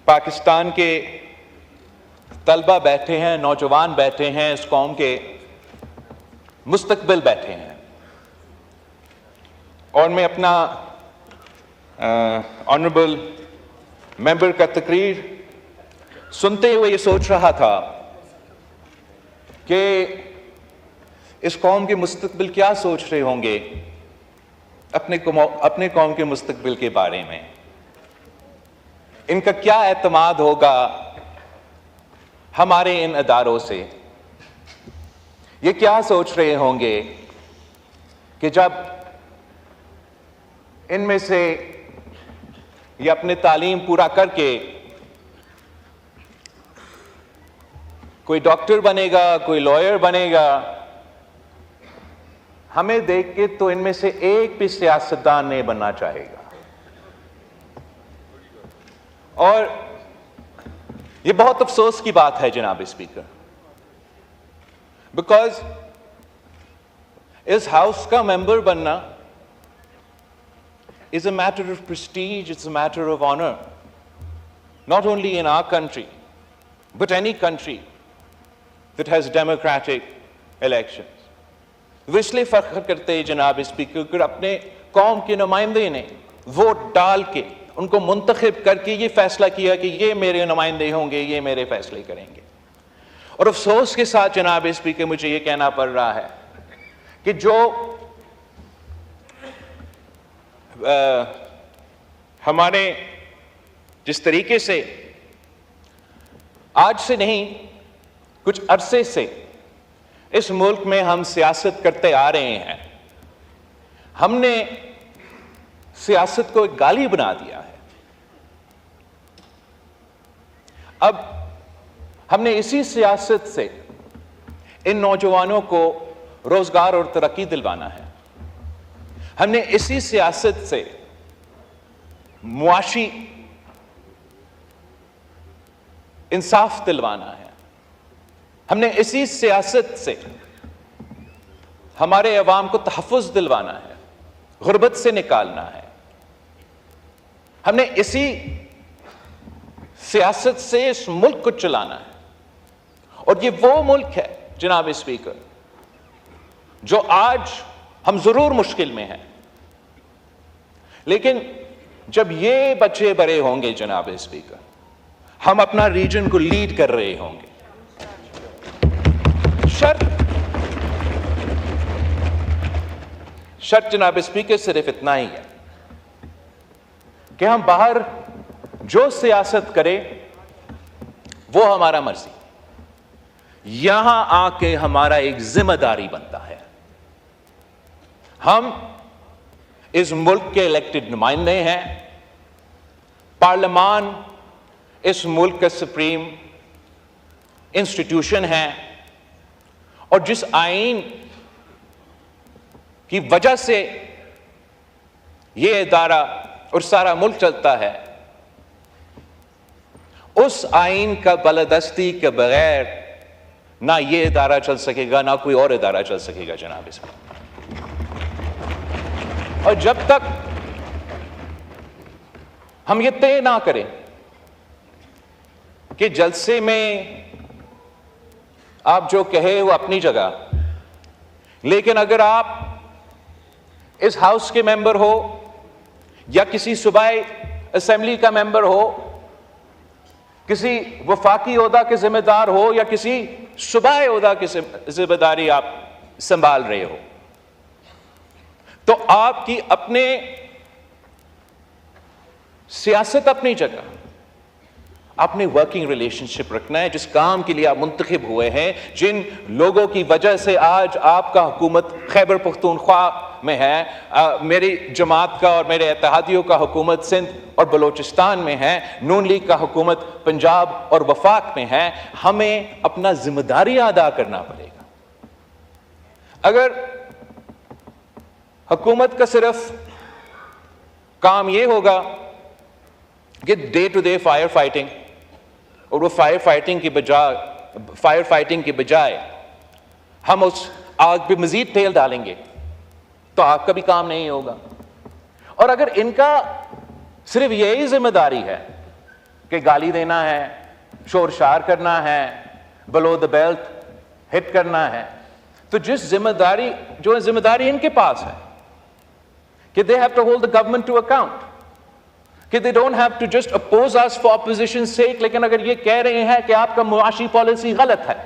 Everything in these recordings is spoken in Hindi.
पाकिस्तान के तलबा बैठे हैं, नौजवान बैठे हैं, इस कौम के मुस्तकबिल बैठे हैं। और मैं अपना ऑनरेबल मेंबर का तकरीर सुनते हुए ये सोच रहा था कि इस कौम के मुस्तकबिल क्या सोच रहे होंगे अपने कौम के मुस्तकबिल के बारे में। इनका क्या एतमाद होगा हमारे इन अदारों से। ये क्या सोच रहे होंगे कि जब इनमें से ये अपने तालीम पूरा करके कोई डॉक्टर बनेगा, कोई लॉयर बनेगा, हमें देख के तो इनमें से एक भी सियासतदान नहीं बनना चाहेगा। और ये बहुत अफसोस की बात है जनाब स्पीकर, बिकॉज इस हाउस का मेंबर बनना is a matter of prestige, it's a matter of honor, not only in our country, but any country that has democratic elections. वो इसलिए फख्र करते हैं जनाब स्पीकर कि अपने कौम के नुमाइंदे ने वोट डाल के उनको मुंतखब करके ये फैसला किया कि ये मेरे नुमाइंदे होंगे, ये मेरे फैसले करेंगे। और अफसोस के साथ जनाब स्पीकर मुझे ये कहना पड़ रहा है कि जो हमारे जिस तरीके से आज से नहीं कुछ अरसे से इस मुल्क में हम सियासत करते आ रहे हैं, हमने सियासत को एक गाली बना दिया है। अब हमने इसी सियासत से इन नौजवानों को रोजगार और तरक्की दिलवाना है। हमने इसी सियासत से मुआशी इंसाफ दिलवाना है। हमने इसी सियासत से हमारे अवाम को तहफ़्फ़ुज़ दिलवाना है, गुर्बत से निकालना है। हमने इसी सियासत से इस मुल्क को चलाना है। और ये वो मुल्क है जनाब स्पीकर जो आज हम जरूर मुश्किल में हैं, लेकिन जब ये बच्चे बड़े होंगे जनाब स्पीकर, हम अपना रीजन को लीड कर रहे होंगे। शर्त जनाब स्पीकर सिर्फ इतना ही है कि हम बाहर जो सियासत करें वो हमारा मर्जी, यहां आके हमारा एक जिम्मेदारी बनता है। हम इस मुल्क के इलेक्टेड नुमाइंदे हैं, पार्लियामान इस मुल्क का सुप्रीम इंस्टीट्यूशन है, और जिस आईन की वजह से यह इदारा और सारा मुल्क चलता है, उस आईन का बालादस्ती के बगैर ना ये इदारा चल सकेगा, ना कोई और इदारा चल सकेगा जनाब इसमें। और जब तक हम ये तय ना करें कि जलसे में आप जो कहे वो अपनी जगह, लेकिन अगर आप इस हाउस के मेंबर हो या किसी सूबाई असेंबली का मेंबर हो, किसी वफाकी ओहदा के जिम्मेदार हो या किसी सूबाई ओहदा की जिम्मेदारी आप संभाल रहे हो, तो आपकी अपने सियासत अपनी जगह, अपने वर्किंग रिलेशनशिप रखना है जिस काम के लिए आप मुंतखब हुए हैं, जिन लोगों की वजह से आज आपका हुकूमत खैबर पख्तूनख्वा में है, मेरी जमात का और मेरे इत्तेहादियों का हुकूमत सिंध और बलोचिस्तान में है, नून लीग का हुकूमत पंजाब और वफाक में है। हमें अपना जिम्मेदारी अदा करना पड़ेगा। अगर हुकूमत का सिर्फ काम यह होगा कि day to day fire fighting, और वो फायर फाइटिंग के बजाय हम उस आग पे मजीद तेल डालेंगे, तो आग का भी काम नहीं होगा। और अगर इनका सिर्फ यही जिम्मेदारी है कि गाली देना है, शोर शार करना है, बिलो द बेल्ट हिट करना है। तो जो जिम्मेदारी इनके पास है कि they have to hold the government to account, कि they don't have to just oppose us for opposition sake. लेकिन अगर ये कह रहे हैं कि आपका मुआशी पॉलिसी गलत है,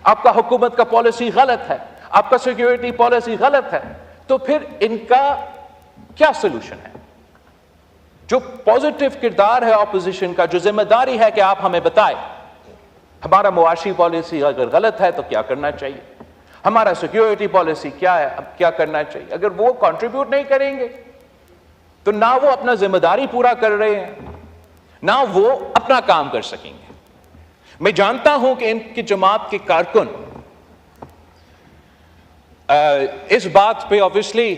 आपका हुकूमत का पॉलिसी गलत है, आपका सिक्योरिटी पॉलिसी गलत है, तो फिर इनका क्या सोल्यूशन है? जो पॉजिटिव किरदार है ऑपोजिशन का, जो जिम्मेदारी है कि आप हमें बताएं हमारा मुआशी पॉलिसी अगर गलत है तो क्या करना चाहिए, हमारा सिक्योरिटी पॉलिसी क्या है, अब क्या करना चाहिए। अगर वो कंट्रीब्यूट नहीं करेंगे तो ना वो अपना जिम्मेदारी पूरा कर रहे हैं, ना वो अपना काम कर सकेंगे। मैं जानता हूं कि इनकी जमात के कारकुन इस बात पे ऑब्वियसली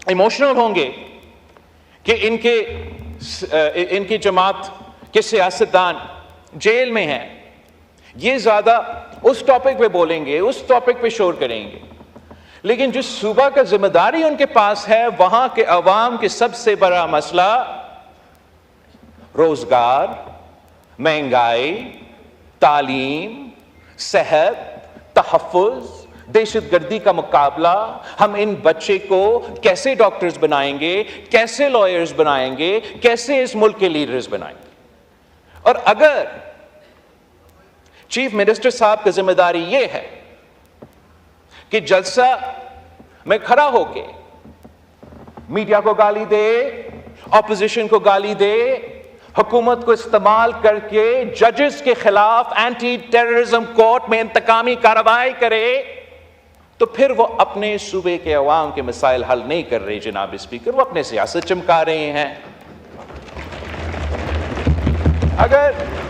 इमोशनल होंगे कि इनकी जमात के सियासतदान जेल में हैं। ये ज्यादा उस टॉपिक पे बोलेंगे, उस टॉपिक पे शोर करेंगे, लेकिन जिस सूबा का जिम्मेदारी उनके पास है वहां के अवाम के सबसे बड़ा मसला रोजगार, महंगाई, तालीम, सेहत, तहफ्फुज, दहशतगर्दी का मुकाबला, हम इन बच्चे को कैसे डॉक्टर्स बनाएंगे, कैसे लॉयर्स बनाएंगे, कैसे इस मुल्क के लीडर्स बनाएंगे। और अगर चीफ मिनिस्टर साहब की जिम्मेदारी यह है कि जलसा में खड़ा होके मीडिया को गाली दे, ऑपोजिशन को गाली दे, हुकूमत को इस्तेमाल करके जजेस के खिलाफ एंटी टेररिज्म कोर्ट में इंतकामी कार्रवाई करे, तो फिर वो अपने सूबे के अवाम के मसाइल हल नहीं कर रहे जनाब स्पीकर, वो अपने सियासत चमका रहे हैं। अगर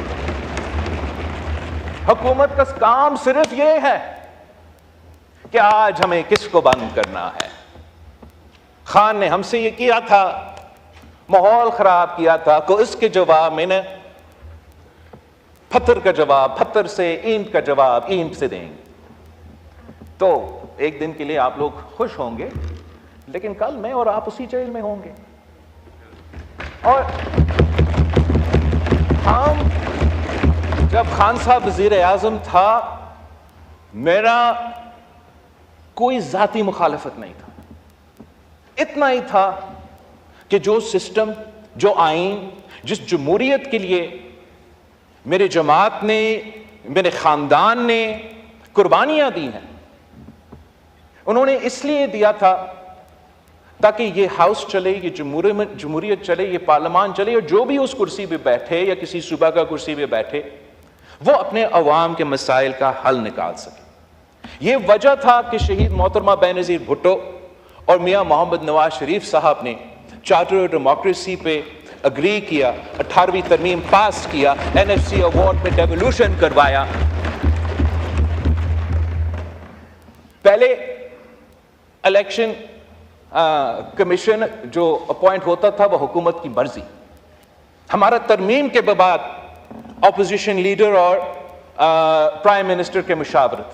हुकूमत का काम सिर्फ ये है कि आज हमें किसको बंद करना है, खान ने हमसे ये किया था, माहौल खराब किया था, तो इसके जवाब में पत्थर का जवाब पत्थर से, ईंट का जवाब ईंट से देंगे। तो एक दिन के लिए आप लोग खुश होंगे, लेकिन कल मैं और आप उसी जेल में होंगे। और हम जब खान साहब वजीर आजम था, मेरा कोई जाती मुखालफत नहीं था, इतना ही था कि जो सिस्टम, जो आइन, जिस जमहूरियत के लिए मेरे जमात ने, मेरे खानदान ने कुर्बानियां दी हैं, उन्होंने इसलिए दिया था ताकि ये हाउस चले, ये जमहूरियत चले, ये पार्लियामान चले, और जो भी उस कुर्सी पे बैठे या किसी सूबा का कुर्सी पे बैठे वो अपने अवाम के मसाइल का हल निकाल सके। ये वजह था कि शहीद मोहतरमा बेनज़ीर भुट्टो और मियां मोहम्मद नवाज शरीफ साहब ने चार्टर ऑफ डेमोक्रेसी पे अग्री किया, 18वीं तरमीम पास किया, NFC अवार्ड में डेवोल्यूशन करवाया। पहले इलेक्शन कमीशन जो अपॉइंट होता था वो हुकूमत की मर्जी। हमारा तरमीम के बाद ऑपोजिशन लीडर और प्राइम मिनिस्टर के मुशावरत,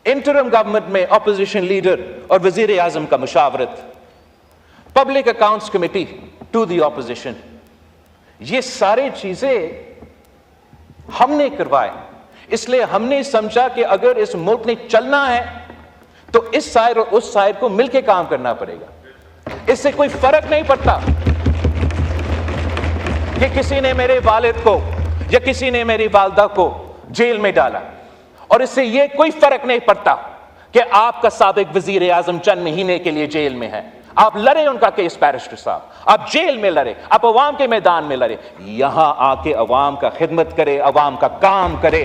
इंटरिम गवर्नमेंट में ऑपोजिशन लीडर और वजीर आजम का मुशावरत, public accounts committee to the opposition, ये सारी चीजें हमने करवाए। इसलिए हमने समझा कि अगर इस मुल्क ने चलना है तो इस साइड और उस साइड को मिलकर काम करना पड़ेगा। इससे कोई फर्क नहीं पड़ता कि किसी ने मेरे वालिद को या किसी ने मेरी वालदा को जेल में डाला, और इससे यह कोई फर्क नहीं पड़ता कि आपका साबिक वजीर आजम चंद महीने के लिए जेल में है। आप लड़े उनका केस बैरिस्टर साहब, आप जेल में लड़े, आप अवाम के मैदान में लड़े, यहां आके अवाम का खिदमत करे, अवाम का काम करे।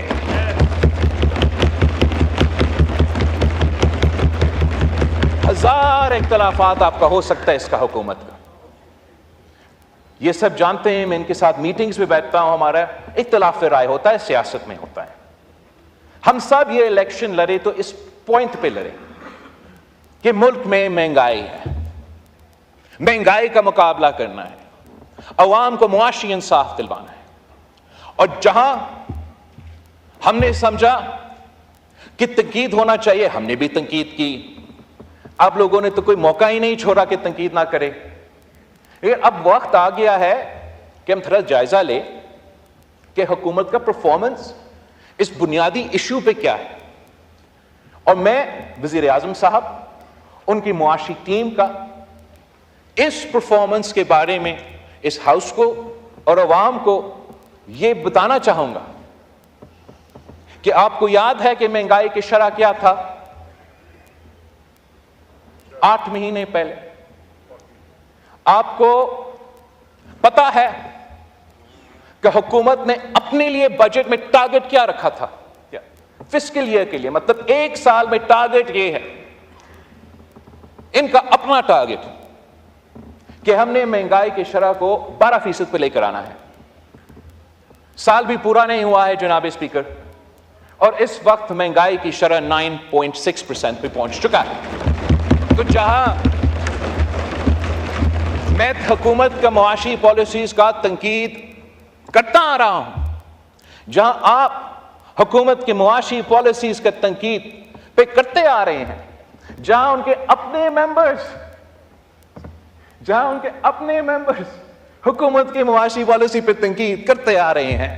हजार इख्तलाफात आपका हो सकता है इसका हुकूमत का, ये सब जानते हैं। मैं इनके साथ मीटिंग्स में बैठता हूं, हमारा इख्तलाफ राय होता है, सियासत में होता है। हम सब ये इलेक्शन लड़े तो इस पॉइंट पे लड़े कि मुल्क में महंगाई है, महंगाई का मुकाबला करना है, अवाम को मुआशी इंसाफ दिलवाना है। और जहां हमने समझा कि तंकीद होना चाहिए, हमने भी तंकीद की। आप लोगों ने तो कोई मौका ही नहीं छोड़ा कि तंकीद ना करे। लेकिन अब वक्त आ गया है कि हम थोड़ा जायजा ले कि हुकूमत का परफॉर्मेंस इस बुनियादी इशू पे क्या है। और मैं वजीर आजम साहब, उनकी मुआशी टीम का इस परफॉर्मेंस के बारे में इस हाउस को और अवाम को यह बताना चाहूंगा कि आपको याद है कि महंगाई की शरह क्या था 8 महीने पहले। आपको पता है कि हुकूमत ने अपने लिए बजट में टारगेट क्या रखा था फिस्कल ईयर के लिए, मतलब एक साल में टारगेट ये है, इनका अपना टारगेट कि हमने महंगाई की शरह को 12% पे लेकर आना है। साल भी पूरा नहीं हुआ है जनाब स्पीकर, और इस वक्त महंगाई की शरह 9.6% पे पहुंच चुका है। तो जहां मैं हुकूमत का मुआशी पॉलिसीज का तनकीद करता आ रहा हूं, जहां आप हुकूमत की मुआशी पॉलिसीज का तनकीद पे करते आ रहे हैं, जहां उनके अपने मेंबर्स हुकूमत की मुआशी पॉलिसी पे तनकीद करते आ रहे हैं,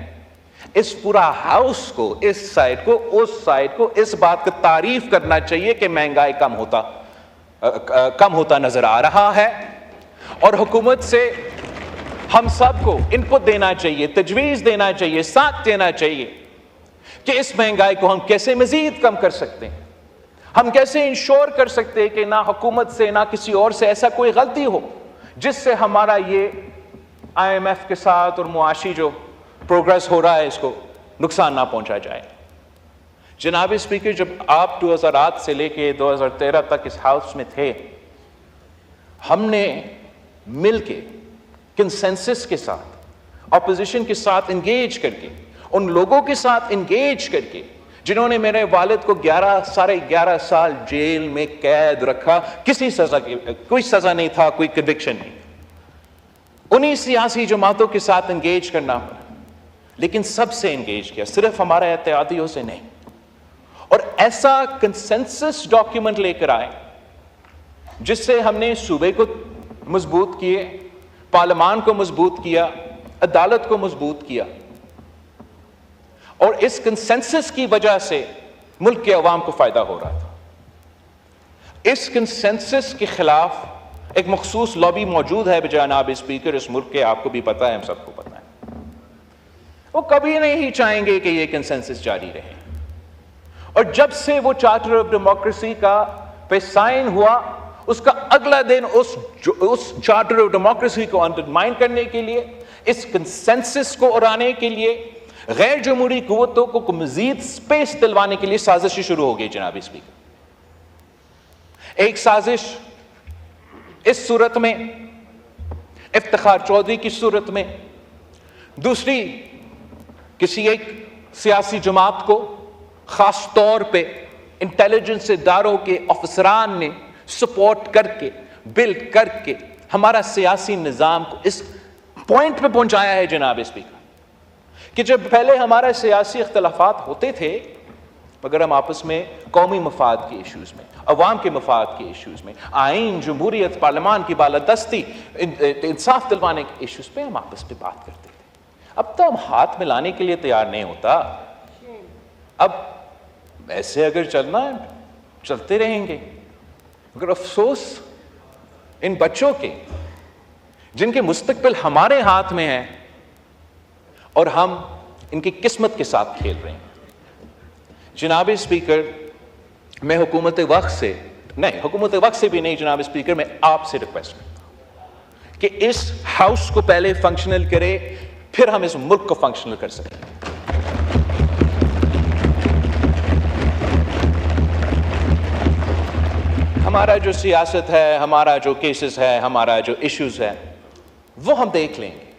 इस पूरा हाउस को, इस साइड को, उस साइड को इस बात की तारीफ करना चाहिए कि महंगाई कम होता नजर आ रहा है। और हुकूमत से हम सबको इनपुट देना चाहिए, तजवीज देना चाहिए, साथ देना चाहिए कि इस महंगाई को हम कैसे मजीद कम कर सकते हैं, हम कैसे इंश्योर कर सकते हैं कि ना हुकूमत से ना किसी और से ऐसा कोई गलती हो जिससे हमारा ये IMF के साथ और मुआशी जो प्रोग्रेस हो रहा है इसको नुकसान ना पहुंचा जाए। जनाब स्पीकर, जब आप 2008 से लेके 2013 तक इस हाउस में थे, हमने मिलके कंसेंसस के साथ, ऑपोजिशन के साथ इंगेज करके, उन लोगों के साथ इंगेज करके जिन्होंने मेरे वालिद को 11 साल जेल में कैद रखा, कोई सजा नहीं था, कोई कन्विक्शन नहीं, उन्हीं सियासी जमातों के साथ इंगेज करना पड़ा, लेकिन सबसे इंगेज किया, सिर्फ हमारे एहतियातियों से नहीं। और ऐसा कंसेंसस डॉक्यूमेंट लेकर आए जिससे हमने सूबे को मजबूत किए, पार्लियामान को मजबूत किया, अदालत को मजबूत किया। और इस कंसेंसस की वजह से मुल्क के अवाम को फायदा हो रहा था। इस कंसेंसस के खिलाफ एक मखसूस लॉबी मौजूद है जनाब स्पीकर, इस मुल्क के, आपको भी पता है, हम सबको पता है। वो कभी नहीं चाहेंगे कि ये कंसेंसस जारी रहे। और जब से वो चार्टर ऑफ डेमोक्रेसी का पे साइन हुआ, उसका अगला दिन उस चार्टर ऑफ डेमोक्रेसी को अंडरमाइन करने के लिए, इस कंसेंसस को उड़ाने के लिए, गैर जमहूरी कुव्वतों को मजीद स्पेस दिलवाने के लिए साजिशें शुरू हो गई जनाब स्पीकर। एक साजिश इस सूरत में, इफ्तिखार चौधरी की सूरत में, दूसरी किसी एक सियासी जमात को खास तौर पे इंटेलिजेंस इदारों के अफसरान ने सपोर्ट करके, बिल्ड करके हमारा सियासी निजाम को इस पॉइंट पे पहुंचाया है जनाब स्पीकर, कि जब पहले हमारे सियासी इख्तलाफात होते थे, मगर हम आपस में कौमी मफाद के इश्यूज में, अवाम के मफाद के इश्यूज में, आइन, जमहूरियत, पार्लियामान की बालादस्ती, इंसाफ दिलवाने के इश्यूज पे हम आपस में बात करते थे। अब तो हम हाथ मिलाने के लिए तैयार नहीं होता। अब ऐसे अगर चलना है, चलते रहेंगे। मगर अफसोस इन बच्चों के जिनके मुस्तकबिल हमारे हाथ में है और हम इनकी किस्मत के साथ खेल रहे हैं। जनाब स्पीकर, मैं हुकूमत वक्त से भी नहीं जनाब स्पीकर, मैं आपसे रिक्वेस्ट करता हूं कि इस हाउस को पहले फंक्शनल करे, फिर हम इस मुल्क को फंक्शनल कर सकें। हमारा जो सियासत है, हमारा जो केसेस है, हमारा जो इश्यूज है, वो हम देख लेंगे।